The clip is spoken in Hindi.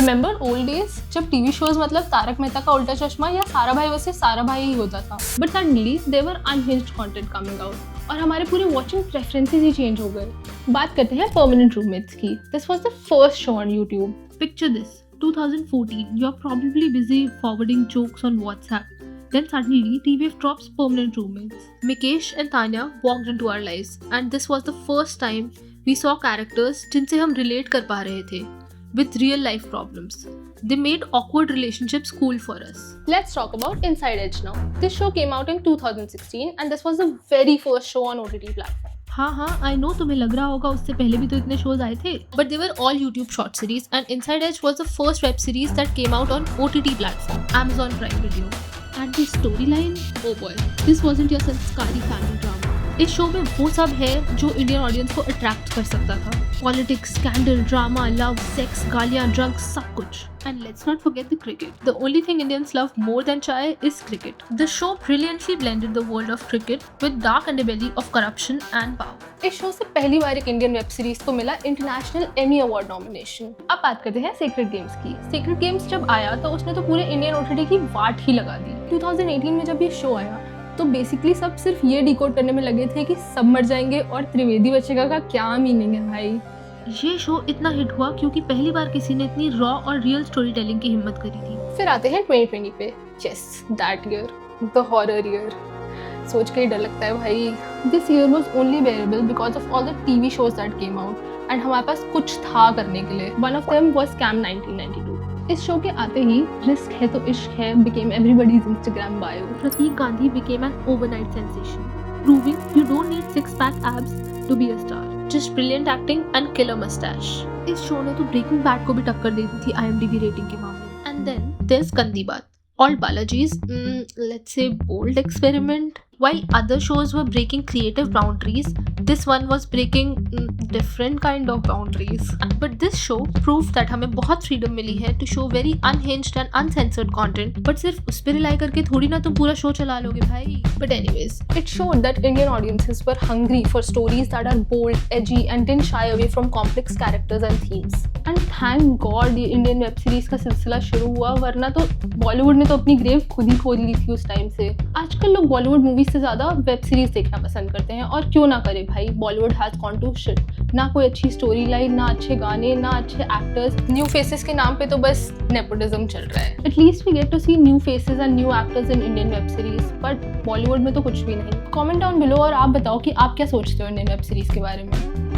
रिमेंबर ओल्ड डेज जब टीवी शोज मतलब तारक मेहता का उल्टा चश्मा या सारा भाई वैसे सारा भाई ही होता था, but suddenly there were unhinged content coming out और हमारे पूरे वॉचिंग प्रेफरेंसेस ही चेंज हो गए। बात करते हैं परमानेंट रूममेट्स की। This was the first show on YouTube. Picture this, 2014, you're probably busy forwarding jokes on WhatsApp. Then suddenly, TVF drops permanent roommates. Mikesh and Tanya walked into our lives, and this was the first time we saw characters जिनसे हम relate कर पा रहे थे with real life problems. They made awkward relationships cool for us. Let's talk about Inside Edge now. This show came out in 2016, and this was the very first show on OTT platform. हाँ, I know तुम्हें लग रहा होगा उससे पहले भी तो इतने shows आए थे, but they were all YouTube short series, and Inside Edge was the first web series that came out on OTT platform, Amazon Prime Video. And the storyline, oh boy, this wasn't your संस्कारी family drama. इस शो में वो सब है जो इंडियन ऑडियंस को अट्रैक्ट कर सकता था। Politics, scandal, drama, love, sex, गालियाँ, ड्रग्स, सब कुछ। And let's not forget the cricket. The only thing Indians love more than chai is cricket. The show brilliantly blended the world of cricket with dark underbelly of corruption and power. इस शो से पहली बार एक इंडियन वेब सीरीज को मिला इंटरनेशनल एमी अवार्ड नॉमिनेशन। अब बात करते हैं सीक्रेट गेम्स की। सीक्रेट गेम्स जब आया तो उसने तो पूरे इंडियन ओटीटी की वाट ही लगा दी। 2018 में जब ये शो आया तो बेसिकली सब सिर्फ ये डिकोड करने में लगे थे कि सब मर जाएंगे और त्रिवेदी बचेगा का क्या मीनिंग है भाई। ये शो इतना हिट हुआ क्योंकि पहली बार किसी ने इतनी रॉ और रियल स्टोरी टेलिंग की हिम्मत करी थी। फिर आते हैं 2020 पे। Yes, that year, the horror year. सोच के ही डर लगता है भाई। This year was only बेरेबल because of all the TV shows that came out and हमारे पास कुछ था करने के लिए। One of them was scam 1992। इस शो के आते ही रिस्क है तो इश्क है became everybody's Instagram bio. Pratik Gandhi became an overnight sensation, proving you don't need six-pack abs to be a star. Just brilliant acting and killer mustache. इस शो ने तो Breaking Bad को भी टक्कर दे दी थी IMDb रेटिंग के मामले। And then there's Gandhi Baat. All Balaji's, let's say, bold experiment. While other shows were breaking creative boundaries, this one was breaking different kind of boundaries. But this show proved that हमें बहुत freedom मिली है to show very unhinged and uncensored content. But सिर्फ उस पर rely करके थोड़ी ना तुम पूरा show चला लोगे भाई. But anyways, it showed that Indian audiences were hungry for stories that are bold, edgy, and didn't shy away from complex characters and themes. And thank God ये Indian web series का सिलसिला शुरू हुआ, वरना तो बॉलीवुड ने तो अपनी ग्रेव खुद ही खोद ली थी उस टाइम से। आजकल लोग बॉलीवुड मूवीज से ज़्यादा वेब सीरीज देखना पसंद करते हैं, और क्यों ना करे भाई। Bollywood has gone to shit. ना कोई अच्छी स्टोरी लाइन, ना अच्छे गाने, ना अच्छे एक्टर्स। न्यू फेसेस के नाम पे तो बस नेपोटिज्म चल रहा है। At least we get to see new faces and new actors in Indian web series, but Bollywood में तो कुछ भी नहीं। कमेंट डाउन बिलो और आप बताओ कि आप क्या सोचते हो इंडियन वेब सीरीज के बारे में।